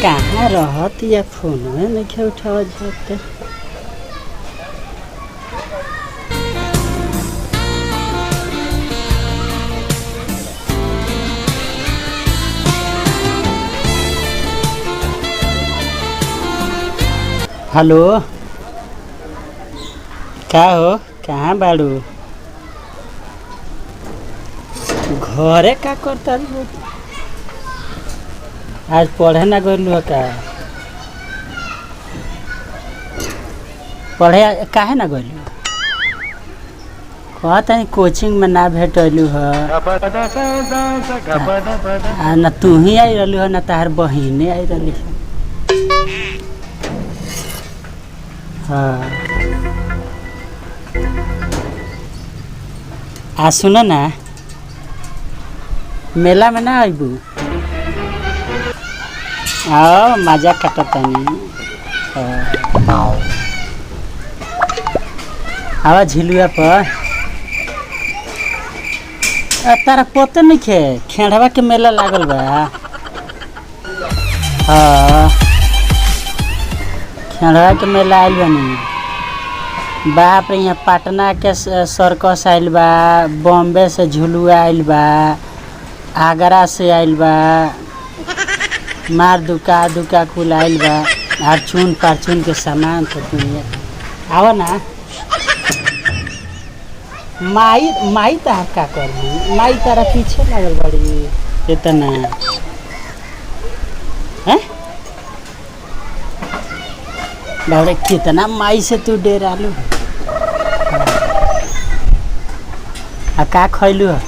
कहाँ रहत या फोन नहीं उठावा जाते। हेलो, का हो, कहाँ बाड़ू? घरे का करता रू? आज पढ़े ना गइलू का? पढ़े काहे ना गइलू? कहता नहीं कोचिंग में ना भेटलू है। ना तू ही आई रहलू है ना तार बहिने आई रही है। हाँ, आ सुनो ना, मेला में ना आइबू? आओ मजा काटतानी। आवा झिलुआ पर तारा पता नहीं खे खेड़वा के मेला लागल बा। हाँ, खेड़वा के मेला आइल बानी। बाप रे, यहाँ पटना के सर्कस आइल बा, बॉम्बे से झुलुआ आइल बा, आगरा से आइल बा, मार दुका कुल आइल बा, अर्चुन परचुन के सामान तो दुनिया। आओ ना माई तार का कर माई तारा पीछे लागल बड़ी इतना है। बाबरे कितना माई से तू डेरालू। आ का खैलू है?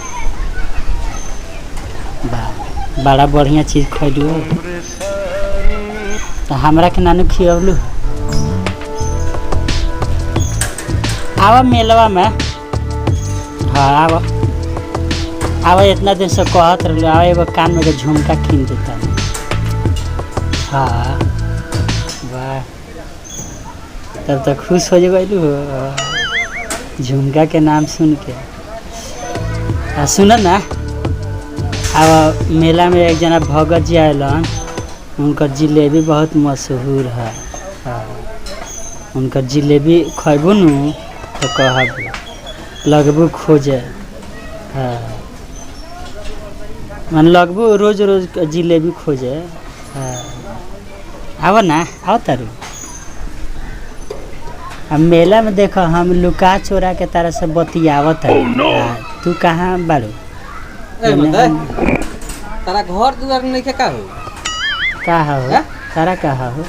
बड़ा बढ़िया चीज खैलू है। तो हमरा के नानू खियवलू। आवा मेलवा में। हाँ आवा इतना दिन से कहत रहलू। आवा एगो कान में के झुमका कीन देता। हाँ वाह, तब तो खुश हो जाइलू झुमका के नाम सुन के। सुन ना, अब मेला में एक जना भगत जी आयलन, उनकर जिलेबी बहुत मशहूर है। उनकर जिलेबी खैबू न तो कहब लगबू खोजे। हाँ, मन लगबू रोज रोज जिलेबी खोजे। हाँ, आओ ना, आओ तारू। अब मेला में देखो हम लुका चोरा के तरह से बतियावत है। तू कहाँ बाड़ू? तारा घर दुआर नहीं के का हो? कहा हो? तारा कहा हो?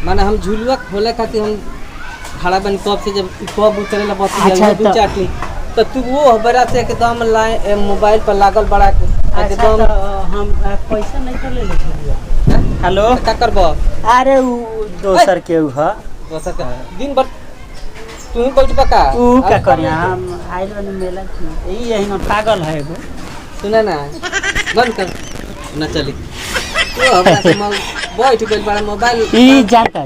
माने हम झुलुआ खोले खातिर हम खड़ा बन कब से जब कब उतरेला बतिया। अच्छा, दू चाटी तो तू वो बड़ा से एकदम लाए मोबाइल पर लागल बड़ा के एकदम। हम पैसा नहीं कर ले। हेलो, का करबो? अरे वो दोसर के ह दोसर का दिन भर तू ही बैठ पका। ऊ का करिया? हम आइल बनी मेला यही में पागल है एगो। सुना ना, बंद कर ना चली। तो हमरा से बैठ गइल बड़ा मोबाइल ई जाता।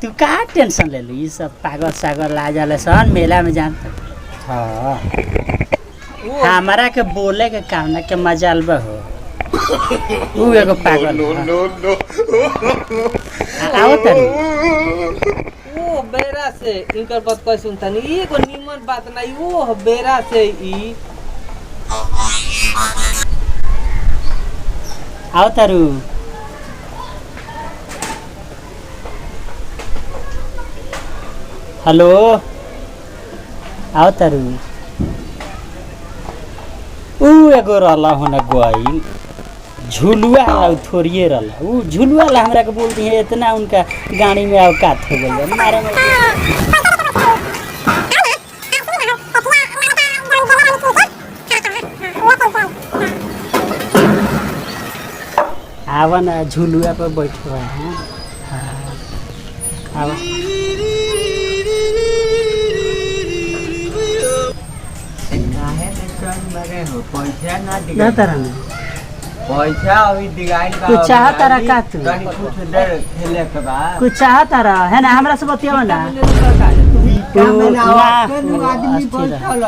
तू का टेंशन ले लू? ये सब पागल सागल ला जाले सन मेला में जानता। हाँ, हमारा के बोले के काम ना के मजाल बा हो। ऊ एगो पागल। आओ तारी। वो बेरा से इनकर बात कोई सुनता नहीं। एगो निमन बात नहीं। वो बेरा से ई आओ तारू। हेलो, आओ तारू। ऊ एगो रहला होना गोइल झुलुआ वाला थोड़िए रहला। ऊ झुलुआ वाला हमरा के बोलती है इतना उनका गाड़ी में औकात हो गई मारे में। आवा ना झुलुआ पर बैठो है। आवा पैसा ना ना तारा में पैसा अभी दिगाई का कुछ चाहता रहा का? तू कुछ देर खेले के बाद कुछ चाहता रहा है ना हमरा से बतियावा ना। आदमी बैठल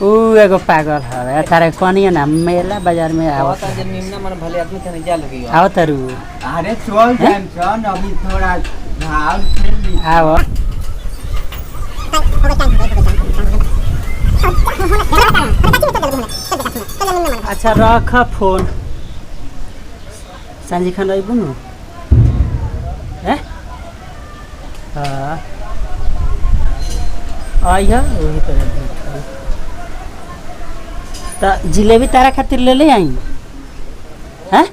ऊ एगो पागल है तारे कनिया ना मेला बाजार में आवत आवता जे निम्ना मन भले आदमी तने जा लगी आओ तरु अरे चल जाम सन अभी थोड़ा भाव खेल ली आओ अच्छा रख फोन सांझी खान अबू न हाँ आइह वही तरह तो जिलेबी तारा खातिर ले ले आई हैं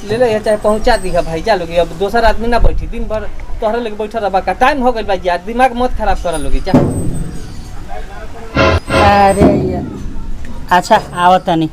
ले ले चाहे पहुंचा दी है भाई जा लोगी अब दोसर आदमी ना बैठी दिन भर तोहरा लगे बैठा रहा का टाइम हो गइल बा यार दिमाग मत खराब कर लोगी जा अरे यार अच्छा आओ तनी